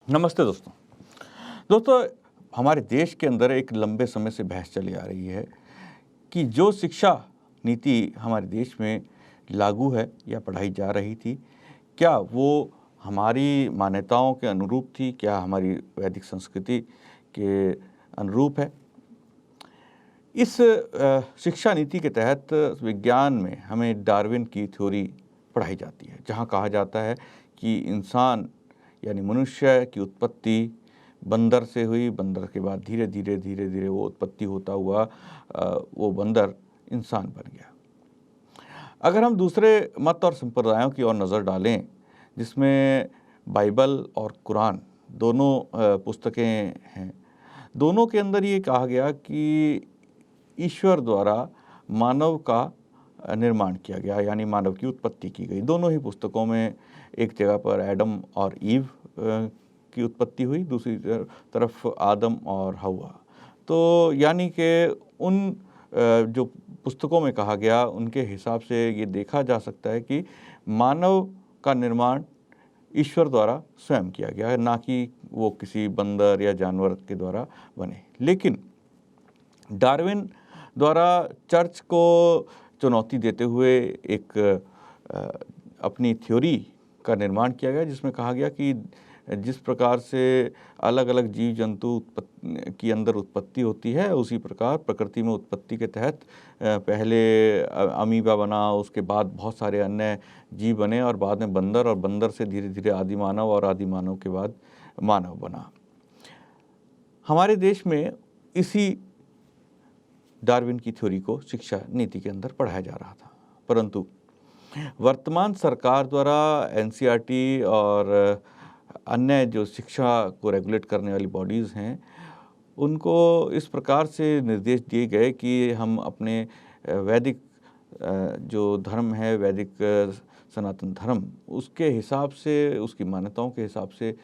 नमस्ते दोस्तों। दोस्तों, हमारे देश के अंदर एक लंबे समय से बहस चली आ रही है कि जो शिक्षा नीति हमारे देश में लागू है या पढ़ाई जा रही थी, क्या वो हमारी मान्यताओं के अनुरूप थी, क्या हमारी वैदिक संस्कृति के अनुरूप है। इस शिक्षा नीति के तहत विज्ञान में हमें डार्विन की थ्योरी पढ़ाई जाती है, जहाँ कहा जाता है कि इंसान यानी मनुष्य की उत्पत्ति बंदर से हुई, बंदर के बाद धीरे धीरे वो उत्पत्ति होता हुआ वो बंदर इंसान बन गया। अगर हम दूसरे मत और संप्रदायों की ओर नज़र डालें, जिसमें बाइबल और कुरान दोनों पुस्तकें हैं, दोनों के अंदर ये कहा गया कि ईश्वर द्वारा मानव का निर्माण किया गया, यानी मानव की उत्पत्ति की गई। दोनों ही पुस्तकों में एक जगह पर एडम और ईव की उत्पत्ति हुई, दूसरी तरफ आदम और हव्वा। तो यानी कि उन जो पुस्तकों में कहा गया, उनके हिसाब से ये देखा जा सकता है कि मानव का निर्माण ईश्वर द्वारा स्वयं किया गया है, ना कि वो किसी बंदर या जानवर के द्वारा बने। लेकिन डार्विन द्वारा चर्च को चुनौती देते हुए एक अपनी थ्योरी का निर्माण किया गया, जिसमें कहा गया कि जिस प्रकार से अलग अलग जीव जंतु की अंदर उत्पत्ति होती है, उसी प्रकार प्रकृति में उत्पत्ति के तहत पहले अमीबा बना, उसके बाद बहुत सारे अन्य जीव बने और बाद में बंदर, और बंदर से धीरे धीरे आदि मानव, और आदि मानव के बाद मानव बना। हमारे देश में इसी डार्विन की थ्योरी को शिक्षा नीति के अंदर पढ़ाया जा रहा था, परंतु वर्तमान सरकार द्वारा एनसीईआरटी और अन्य जो शिक्षा को रेगुलेट करने वाली बॉडीज़ हैं, उनको इस प्रकार से निर्देश दिए गए कि हम अपने वैदिक जो धर्म है, वैदिक सनातन धर्म, उसके हिसाब से, उसकी मान्यताओं के हिसाब से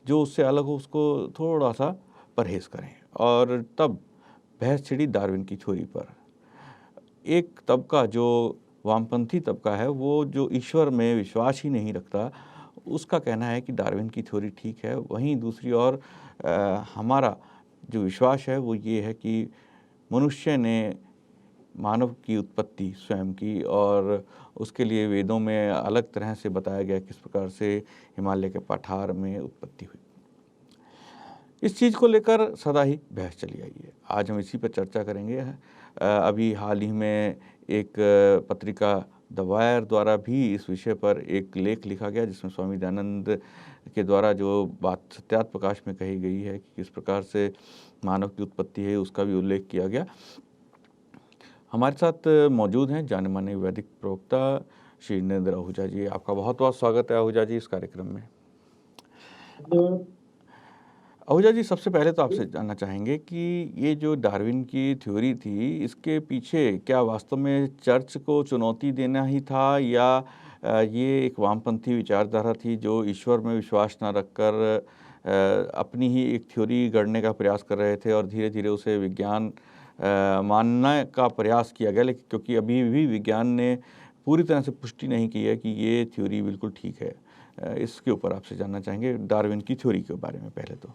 जो उससे अलग हो, उसको थोड़ा सा परहेज़ करें। और तब बहस छिड़ी डार्विन की थ्योरी पर। एक तबका जो वामपंथी तबका है, वो जो ईश्वर में विश्वास ही नहीं रखता, उसका कहना है कि डार्विन की थ्योरी ठीक है। वहीं दूसरी ओर हमारा जो विश्वास है वो ये है कि मनुष्य ने मानव की उत्पत्ति स्वयं की, और उसके लिए वेदों में अलग तरह से बताया गया किस प्रकार से हिमालय के पठार में उत्पत्ति हुई। इस चीज़ को लेकर सदा ही बहस चली आई है। आज हम इसी पर चर्चा करेंगे। अभी हाल ही में एक पत्रिका द वायर द्वारा भी इस विषय पर एक लेख लिखा गया, जिसमें स्वामी दयानंद के द्वारा जो बात सत्यार्थ प्रकाश में कही गई है कि किस प्रकार से मानव की उत्पत्ति है, उसका भी उल्लेख किया गया। हमारे साथ मौजूद हैं जाने माने वैदिक प्रवक्ता श्री नरेंद्र आहूजा जी। आपका बहुत बहुत स्वागत है आहूजा जी इस कार्यक्रम में। आहूजा जी, सबसे पहले तो आपसे जानना चाहेंगे कि ये जो डार्विन की थ्योरी थी, इसके पीछे क्या वास्तव में चर्च को चुनौती देना ही था, या ये एक वामपंथी विचारधारा थी जो ईश्वर में विश्वास न रखकर अपनी ही एक थ्योरी गढ़ने का प्रयास कर रहे थे, और धीरे धीरे उसे विज्ञान मानने का प्रयास किया गया, लेकिन क्योंकि अभी भी विज्ञान ने पूरी तरह से पुष्टि नहीं की है कि ये थ्योरी बिल्कुल ठीक है। इसके ऊपर आपसे जानना चाहेंगे डार्विन की थ्योरी के बारे में। पहले तो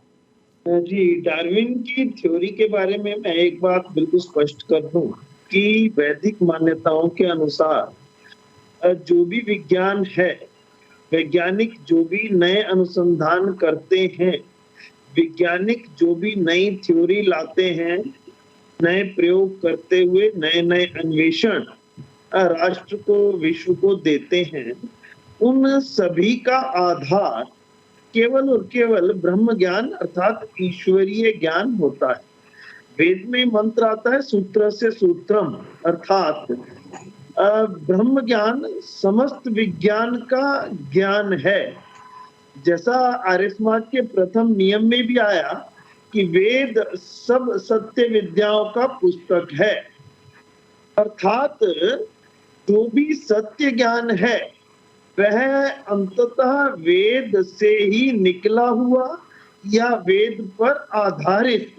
जी, डार्विन की थ्योरी के बारे में मैं एक बात बिल्कुल स्पष्ट कर दूं कि वैदिक मान्यताओं के अनुसार जो भी विज्ञान है, वैज्ञानिक जो भी नए अनुसंधान करते हैं, वैज्ञानिक जो भी नई थ्योरी लाते हैं, नए प्रयोग करते हुए नए अन्वेषण राष्ट्र को, विश्व को देते हैं, उन सभी का आधार केवल और केवल ब्रह्म ज्ञान अर्थात ईश्वरीय ज्ञान होता है। वेद में मंत्र आता है सूत्र से सूत्रम, अर्थात ब्रह्म ज्ञान समस्त विज्ञान का ज्ञान है। जैसा आर्य समाज के प्रथम नियम में भी आया कि वेद सब सत्य विद्याओं का पुस्तक है, अर्थात जो भी सत्य ज्ञान है वह अंततः वेद से ही निकला हुआ या वेद पर आधारित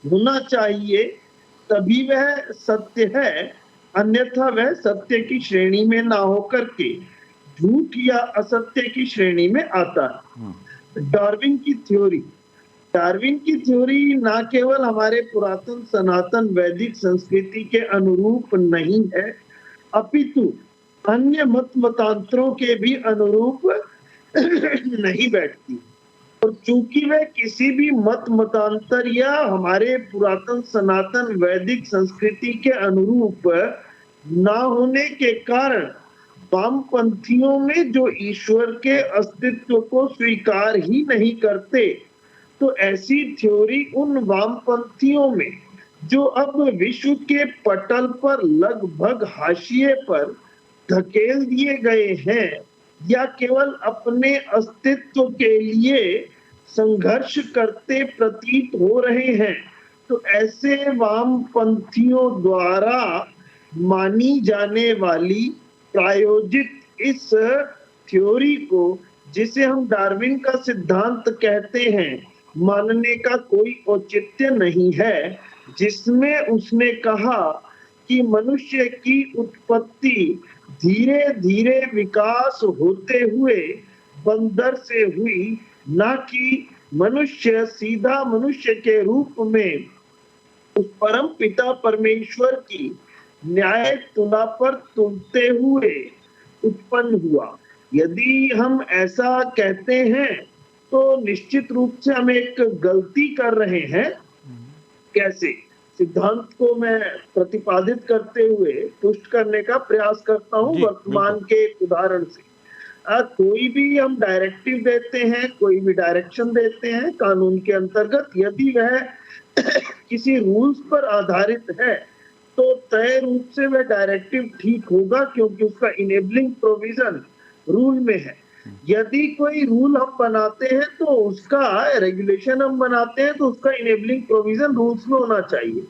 होना चाहिए, तभी वह सत्य है, अन्यथा वह सत्य की श्रेणी में ना होकर के झूठ या असत्य की श्रेणी में आता है। डार्विन की थ्योरी डार्विन की थ्योरी न केवल हमारे पुरातन सनातन वैदिक संस्कृति के अनुरूप नहीं है, अपितु अन्य मत मतांतरों के भी अनुरूप नहीं बैठती। और चूंकि वह किसी भी मत मतांतर या हमारे पुरातन सनातन वैदिक संस्कृति के अनुरूप ना होने के कारण वामपंथियों में जो ईश्वर के अस्तित्व को स्वीकार ही नहीं करते, तो ऐसी थ्योरी उन वामपंथियों में जो अब विश्व के पटल पर लगभग हाशिए पर धकेल दिए गए हैं या केवल अपने अस्तित्व के लिए संघर्ष करते प्रतीत हो रहे हैं, तो ऐसे वामपंथियों द्वारा मानी जाने वाली प्रायोजित इस थ्योरी को, जिसे हम डार्विन का सिद्धांत कहते हैं, मानने का कोई औचित्य नहीं है, जिसमें उसने कहा कि मनुष्य की उत्पत्ति धीरे धीरे विकास होते हुए बंदर से हुई, न कि मनुष्य सीधा मनुष्य के रूप में उस परम पिता परमेश्वर की न्याय तुला पर तुलते हुए उत्पन्न हुआ। यदि हम ऐसा कहते हैं तो निश्चित रूप से हम एक गलती कर रहे हैं। कैसे? सिद्धांत को मैं प्रतिपादित करते हुए पुष्ट करने का प्रयास करता हूं जी, वर्तमान के एक उदाहरण से। कोई भी हम डायरेक्टिव देते हैं, कोई भी डायरेक्शन देते हैं कानून के अंतर्गत, यदि वह किसी रूल्स पर आधारित है तो तय रूप से वह डायरेक्टिव ठीक होगा, क्योंकि उसका इनेबलिंग प्रोविजन रूल में है। यदि कोई रूल हम बनाते हैं तो उसका रेगुलेशन हम बनाते हैं तो उसका इनेबलिंग प्रोविजन रूल्स में होना चाहिए।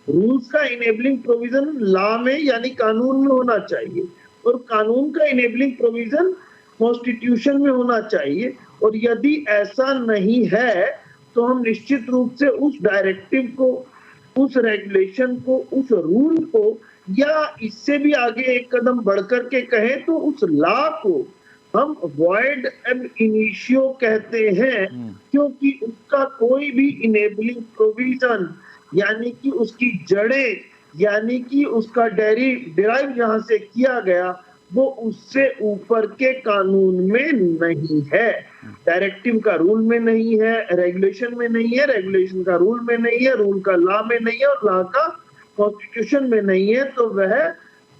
रूल्स का इनेबलिंग प्रोविजन लॉ में यानी कानून में होना चाहिए, और कानून का इनेबलिंग प्रोविजन कॉन्स्टिट्यूशन में होना चाहिए। और यदि ऐसा नहीं है तो हम निश्चित रूप से उस डायरेक्टिव को, उस रेगुलेशन को, उस रूल को, या इससे भी आगे एक कदम बढ़कर के कहें तो उस लॉ को हम वॉइड एब इनिशियो कहते हैं, क्योंकि उसका कोई भी इनेबलिंग प्रोविजन यानी कि उसकी जड़ें, यानी कि उसका डिराइव जहां से किया गया, वो उससे ऊपर के कानून में नहीं है। डायरेक्टिव का रूल में नहीं है, रेगुलेशन में नहीं है, रेगुलेशन का रूल में नहीं है, रूल का लॉ में नहीं है, और लॉ का कॉन्स्टिट्यूशन में नहीं है, तो वह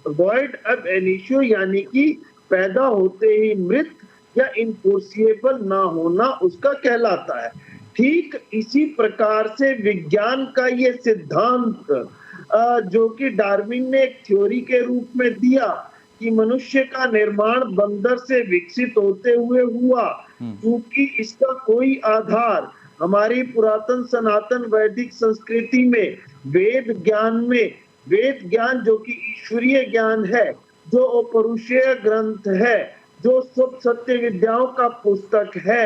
वॉइड एब इनिशियो यानी कि पैदा होते ही मृत या इनफोर्सिएबल ना होना उसका कहलाता है। ठीक इसी प्रकार से विज्ञान का ये सिद्धांत जो कि डार्विन ने एक थ्योरी के रूप में दिया कि मनुष्य का निर्माण बंदर से विकसित होते हुए हुआ, क्योंकि इसका कोई आधार हमारी पुरातन सनातन वैदिक संस्कृति में वेद ज्ञान जो कि ईश्वरीय ज्ञान है, जो अपौरुषेय ग्रंथ है, जो सब सत्य विद्याओं का पुस्तक है,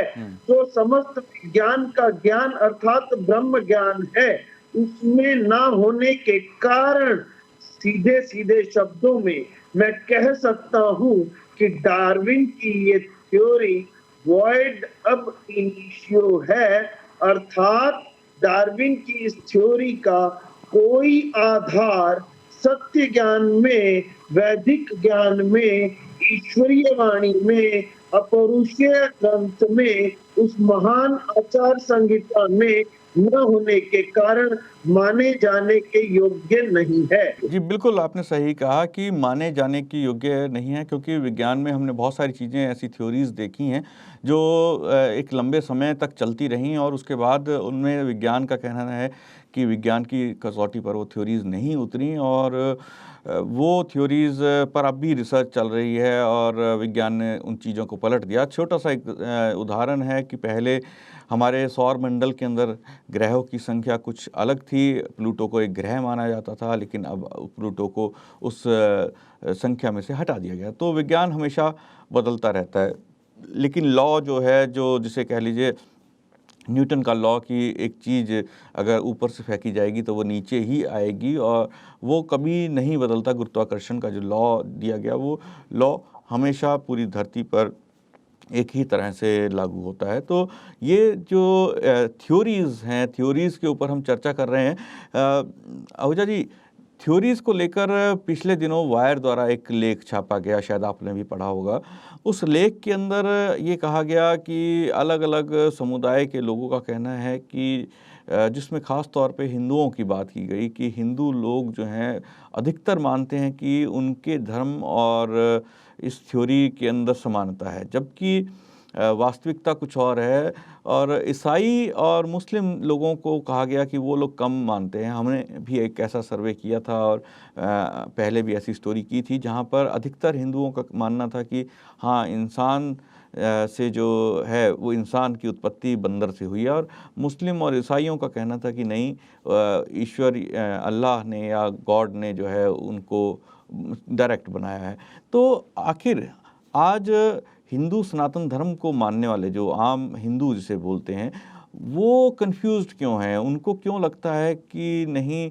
जो समस्त विज्ञान का ज्ञान अर्थात ब्रह्म ज्ञान है, उसमें ना होने के कारण सीधे सीधे शब्दों में मैं कह सकता हूं कि डार्विन की ये थ्योरी वॉइड अब इनिशियो है, अर्थात डार्विन की इस थ्योरी का कोई आधार सत्य ज्ञान में, वैदिक ज्ञान में, ईश्वरीय वाणी में, अपौरुषेय ग्रंथ में, उस महान आचार संहिता में न होने के कारण माने जाने के योग्य नहीं है। जी बिल्कुल, आपने सही कहा कि माने जाने की योग्य नहीं है, क्योंकि विज्ञान में हमने बहुत सारी चीज़ें, ऐसी थ्योरीज़ देखी हैं जो एक लंबे समय तक चलती रहीं, और उसके बाद उनमें विज्ञान का कहना है कि विज्ञान की कसौटी पर वो थ्योरीज़ नहीं उतरी, और वो थ्योरीज़ पर अब भी रिसर्च चल रही है और विज्ञान ने उन चीज़ों को पलट दिया। छोटा सा एक उदाहरण है कि पहले हमारे सौर मंडल के अंदर ग्रहों की संख्या कुछ अलग थी, प्लूटो को एक ग्रह माना जाता था, लेकिन अब प्लूटो को उस संख्या में से हटा दिया गया। तो विज्ञान हमेशा बदलता रहता है, लेकिन लॉ जो है, जो जिसे कह लीजिए न्यूटन का लॉ की एक चीज़ अगर ऊपर से फेंकी जाएगी तो वो नीचे ही आएगी, और वो कभी नहीं बदलता। गुरुत्वाकर्षण का जो लॉ दिया गया, वो लॉ हमेशा पूरी धरती पर एक ही तरह से लागू होता है। तो ये जो थ्योरीज़ हैं, थ्योरीज़ के ऊपर हम चर्चा कर रहे हैं। आहूजा जी, थ्योरीज़ को लेकर पिछले दिनों वायर द्वारा एक लेख छापा गया, शायद आपने भी पढ़ा होगा। उस लेख के अंदर ये कहा गया कि अलग-अलग समुदाय के लोगों का कहना है कि जिसमें ख़ास तौर पे हिंदुओं की बात की गई कि हिंदू लोग जो हैं अधिकतर मानते हैं कि उनके धर्म और इस थ्योरी के अंदर समानता है, जबकि वास्तविकता कुछ और है। और ईसाई और मुस्लिम लोगों को कहा गया कि वो लोग कम मानते हैं। हमने भी एक ऐसा सर्वे किया था और पहले भी ऐसी स्टोरी की थी जहाँ पर अधिकतर हिंदुओं का मानना था कि हाँ, इंसान से जो है वो इंसान की उत्पत्ति बंदर से हुई है। और मुस्लिम और ईसाइयों का कहना था कि नहीं, ईश्वर अल्लाह ने या गॉड ने जो है उनको डायरेक्ट बनाया है। तो आखिर आज हिंदू सनातन धर्म को मानने वाले जो आम हिंदू जिसे बोलते हैं, वो कन्फ्यूज़्ड क्यों हैं? उनको क्यों लगता है कि नहीं,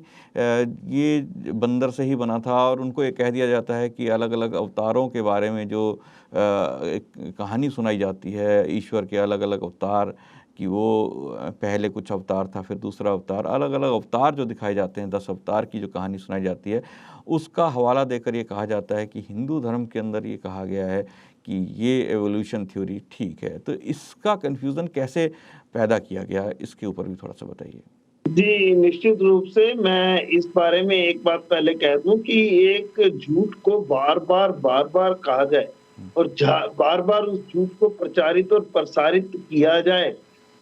ये बंदर से ही बना था? और उनको ये कह दिया जाता है कि अलग-अलग अवतारों के बारे में जो एक कहानी सुनाई जाती है, ईश्वर के अलग-अलग अवतार कि वो पहले कुछ अवतार था, फिर दूसरा अवतार, अलग-अलग अवतार जो दिखाए जाते हैं, 10 अवतार की जो कहानी सुनाई जाती है, उसका हवाला देकर ये कहा जाता है कि हिंदू धर्म के अंदर ये कहा गया है कि ये एवोल्यूशन थ्योरी ठीक है। तो इसका कन्फ्यूज़न कैसे पैदा किया गया, इसके ऊपर भी थोड़ा-सा बताइए? जी, निश्चित रूप से मैं इस बारे में एक बात पहले कह दूँ कि एक झूठ को बार-बार कहा जाए और बार-बार उस झूठ को प्रचारित और प्रसारित किया जाए,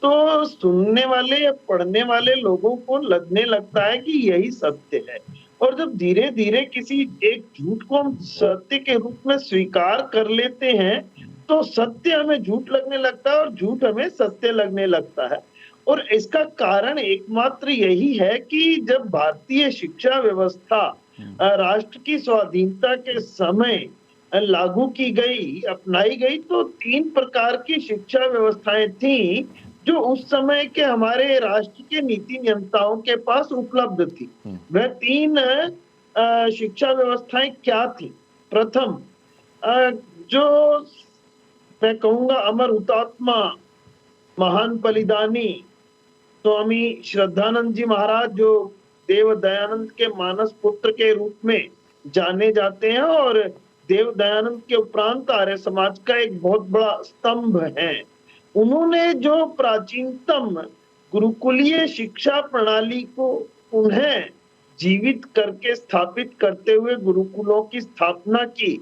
तो सुनने वाले या पढ़ने वाले लोगों को लगने लगता है कि यही सत्य है। और जब धीरे-धीरे किसी एक झूठ को हम सत्य के रूप में स्वीकार कर लेते हैं, तो सत्य हमें झूठ लगने लगता है और झूठ हमें सत्य लगने लगता है। और इसका कारण एकमात्र यही है कि जब भारतीय शिक्षा व्यवस्था राष्ट्र की स्वाधीनता के समय लागू की गई, अपनाई गई, तो 3 प्रकार की शिक्षा व्यवस्थाएं थीं, जो उस समय के हमारे राष्ट्र के नीति नियंताओं के पास उपलब्ध थी। वह 3 शिक्षा व्यवस्थाएं क्या थी? प्रथम, जो मैं कहूँगा अमर हुतात्मा, महान बलिदानी स्वामी श्रद्धानंद जी महाराज, जो देव दयानंद के मानस पुत्र के रूप में जाने जाते हैं और देव दयानंद के उपरांत आर्य समाज का एक बहुत बड़ा स्तंभ है। उन्होंने जो प्राचीनतम गुरुकुलीय शिक्षा प्रणाली को पुनः जीवित करके स्थापित करते हुए गुरुकुलों की स्थापना की,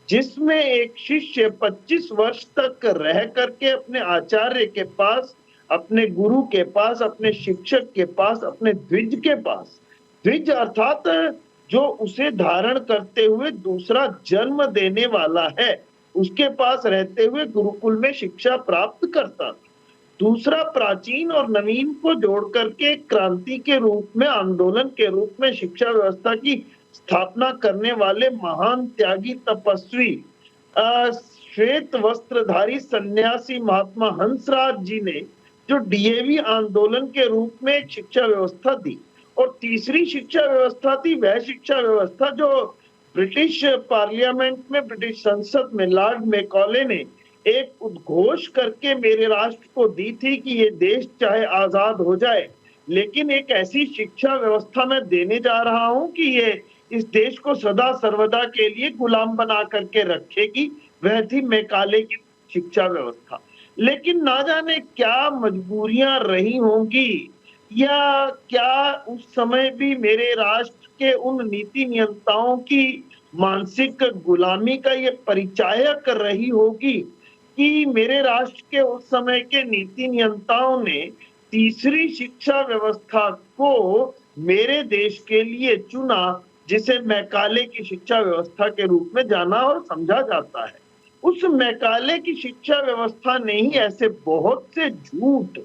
जिसमें एक शिष्य 25 वर्ष तक रह करके अपने आचार्य के पास, अपने गुरु के पास, अपने शिक्षक के पास, अपने द्विज के पास, द्विज अर्थात जो उसे धारण करते हुए दूसरा जन्म देने वाला है, उसके पास रहते हुए गुरुकुल में शिक्षा प्राप्त करता था। दूसरा, प्राचीन और नवीन को जोड़ करके क्रांति के रूप में, आंदोलन के रूप में शिक्षा व्यवस्था की स्थापना करने वाले महान त्यागी तपस्वी श्वेत वस्त्रधारी सन्यासी महात्मा हंसराज जी ने जो डीएवी आंदोलन के रूप में एक शिक्षा व्यवस्था दी। और तीसरी शिक्षा व्यवस्था थी वह शिक्षा व्यवस्था जो ब्रिटिश पार्लियामेंट में, ब्रिटिश संसद में लॉर्ड मैकॉले ने एक उद्घोष करके मेरे राष्ट्र को दी थी कि ये देश चाहे आजाद हो जाए, लेकिन एक ऐसी शिक्षा व्यवस्था मैं देने जा रहा हूं कि ये इस देश को सदा सर्वदा के लिए गुलाम बना करके रखेगी। वह थी मैकाले की शिक्षा व्यवस्था। लेकिन ना जाने क्या मजबूरियां रही होंगी या क्या उस समय भी मेरे राष्ट्र के उन नीति नियंताओं की मानसिक गुलामी का ये परिचायक रही होगी कि मेरे राष्ट्र के उस समय के नीति नियंताओं ने तीसरी शिक्षा व्यवस्था को मेरे देश के लिए चुना, जिसे मैकाले की शिक्षा व्यवस्था के रूप में जाना और समझा जाता है। उस मैकाले की शिक्षा व्यवस्था ने ही ऐसे बहुत से झूठ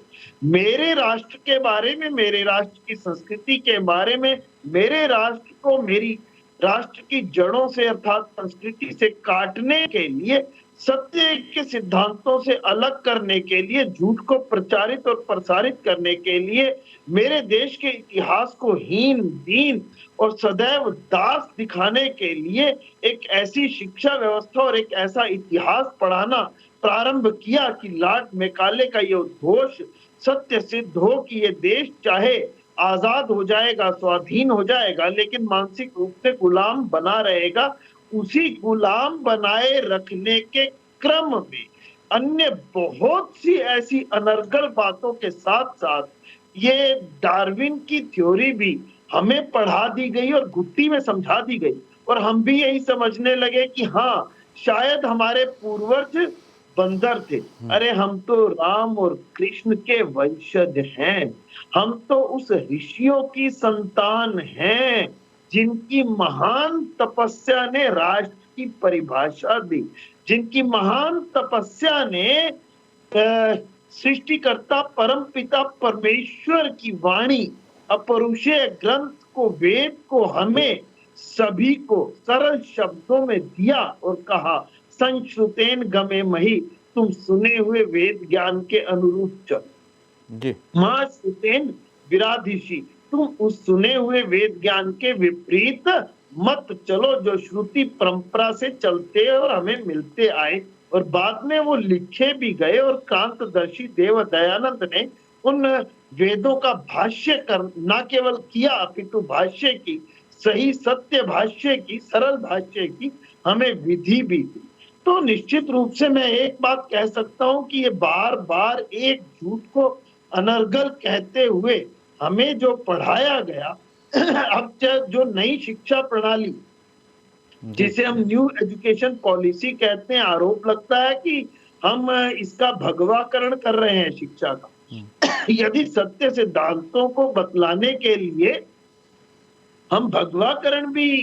मेरे राष्ट्र के बारे में, मेरे राष्ट्र की संस्कृति के बारे में, मेरे राष्ट्र को मेरी राष्ट्र की जड़ों से अर्थात संस्कृति से काटने के लिए, सत्य के सिद्धांतों से अलग करने के लिए, झूठ को प्रचारित और प्रसारित करने के लिए, मेरे देश के इतिहास को हीन, दीन और सदैव दास दिखाने के लिए एक ऐसी शिक्षा व्यवस्था और एक ऐसा इतिहास पढ़ाना प्रारंभ किया कि लॉर्ड मैकाले का ये उद्घोष सत्य सिद्ध हो कि ये देश चाहे आजाद हो जाएगा, स्वाधीन हो जाएगा, लेकिन मानसिक रूप से गुलाम बना रहेगा। उसी गुलाम बनाए रखने के क्रम में अन्य बहुत सी ऐसी अनर्गल बातों के साथ साथ ये डार्विन की थ्योरी भी हमें पढ़ा दी गई और घुट्टी में समझा दी गई, और हम भी यही समझने लगे कि हाँ, शायद हमारे पूर्वज बंदर थे। अरे हम तो राम और कृष्ण के वंशज हैं, हम तो उस ऋषियों की संतान हैं जिनकी महान तपस्या ने राष्ट्र की परिभाषा दी, जिनकी महान तपस्या ने सृष्टिकर्ता परमपिता परमेश्वर की वाणी अपरुषेय ग्रंथ को, वेद को हमें सभी को सरल शब्दों में दिया और कहा, संश्रुतेन गमे मही, तुम सुने हुए वेद ज्ञान के अनुरूप चलो। जी। मां श्रुतेन विराधिषि, तुम उस सुने हुए वेद ज्ञान के विपरीत मत चलो जो श्रुति परंपरा से चलते और हमें मिलते आए। और बाद में वो लिखे भी गए और क्रांतदर्शी देव दयानंद ने उन वेदों का भाष्य कर न केवल किया अपितु भाष्य की, सही सत्य भाष्य की, सरल भाष्य की हमें विधि भी दी। तो निश्चित रूप से मैं एक बात कह सकता हूं कि ये बार बार एक झूठ को अनर्गल कहते हुए हमें जो पढ़ाया गया, अब जो नई शिक्षा प्रणाली जिसे हम न्यू एजुकेशन पॉलिसी कहते हैं, आरोप लगता है कि हम इसका भगवाकरण कर रहे हैं शिक्षा का। यदि सत्य सिद्धांतों को बतलाने के लिए हम भगवाकरण भी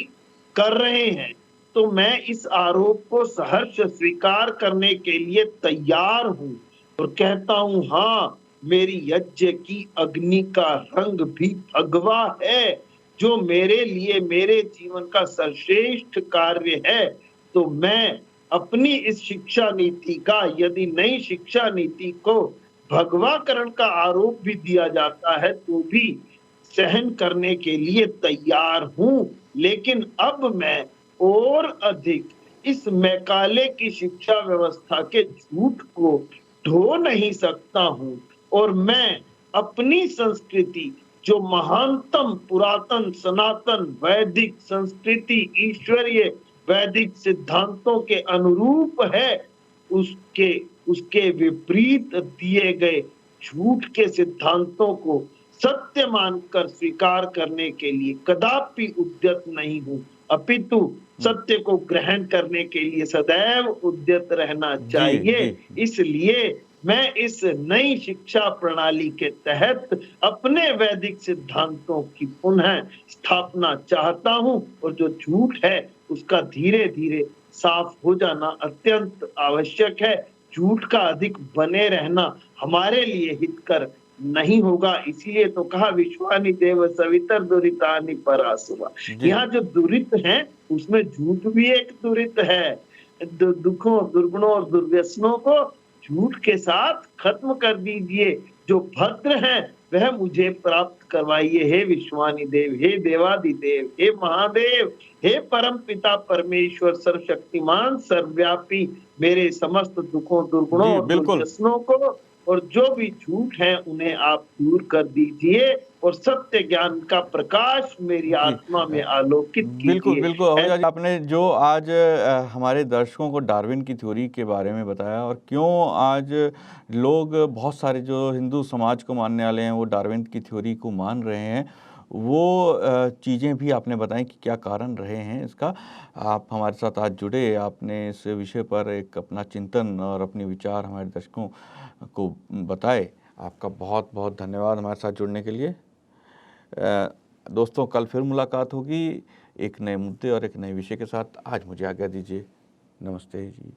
कर रहे हैं, तो मैं इस आरोप को सहर्ष स्वीकार करने के लिए तैयार हूं और कहता हूं, हाँ, मेरी यज्ञ की अग्नि का रंग भी भगवा है, जो मेरे लिए मेरे जीवन का सर्वश्रेष्ठ कार्य है। तो मैं अपनी इस शिक्षा नीति का, यदि नई शिक्षा नीति को भगवाकरण का आरोप भी दिया जाता है तो भी सहन करने के लिए तैयार हूं। लेकिन अब मैं और अधिक इस मैकाले की शिक्षा व्यवस्था के झूठ को ढो नहीं सकता हूं, और मैं अपनी संस्कृति, जो महानतम पुरातन सनातन वैदिक संस्कृति ईश्वरीय वैदिक सिद्धांतों के अनुरूप है, उसके विपरीत दिए गए झूठ के सिद्धांतों को सत्य मानकर स्वीकार करने के लिए कदापि उद्यत नहीं हूं, अपितु सत्य को ग्रहण करने के लिए सदैव उद्यत रहना चाहिए। इसलिए मैं इस नई शिक्षा प्रणाली के तहत अपने वैदिक सिद्धांतों की पुनः स्थापना चाहता हूं, और जो झूठ है उसका धीरे धीरे साफ हो जाना अत्यंत आवश्यक है। झूठ का अधिक बने रहना हमारे लिए हितकर नहीं होगा। इसीलिए तो कहा, विश्वानि देव सवितर दुरितानि परासुरा। यहाँ जो दुरित है उसमें झूठ भी एक दुरित है। दुखों, दुर्गुणों और दुर्व्यसनों को झूठ के साथ खत्म कर दीजिए। जो भद्र है वह मुझे प्राप्त करवाइए, हे विश्वानि देव, हे देवादिदेव, हे महादेव, हे परम पिता परमेश्वर सर्वशक्तिमान सर्वव्यापी, मेरे समस्त दुखों, दुर्गुणों और दुर्व्यसनों को और जो भी झूठ है उन्हें आप दूर कर दीजिए, और सत्य ज्ञान का प्रकाश मेरी आत्मा में आलोकित कीजिए। बिल्कुल बिल्कुल आहूजा जी, आपने जो आज हमारे दर्शकों को डार्विन की थ्योरी के बारे में बताया, और क्यों आज लोग, बहुत सारे जो हिंदू समाज को मानने वाले हैं, वो डार्विन की थ्योरी को मान रहे हैं, वो चीज़ें भी आपने बताई कि क्या कारण रहे हैं इसका। आप हमारे साथ आज जुड़े, आपने इस विषय पर एक अपना चिंतन और अपने विचार हमारे दर्शकों को बताए। आपका बहुत बहुत धन्यवाद हमारे साथ जुड़ने के लिए। दोस्तों, कल फिर मुलाकात होगी एक नए मुद्दे और एक नए विषय के साथ। आज मुझे आज्ञा दीजिए। नमस्ते जी।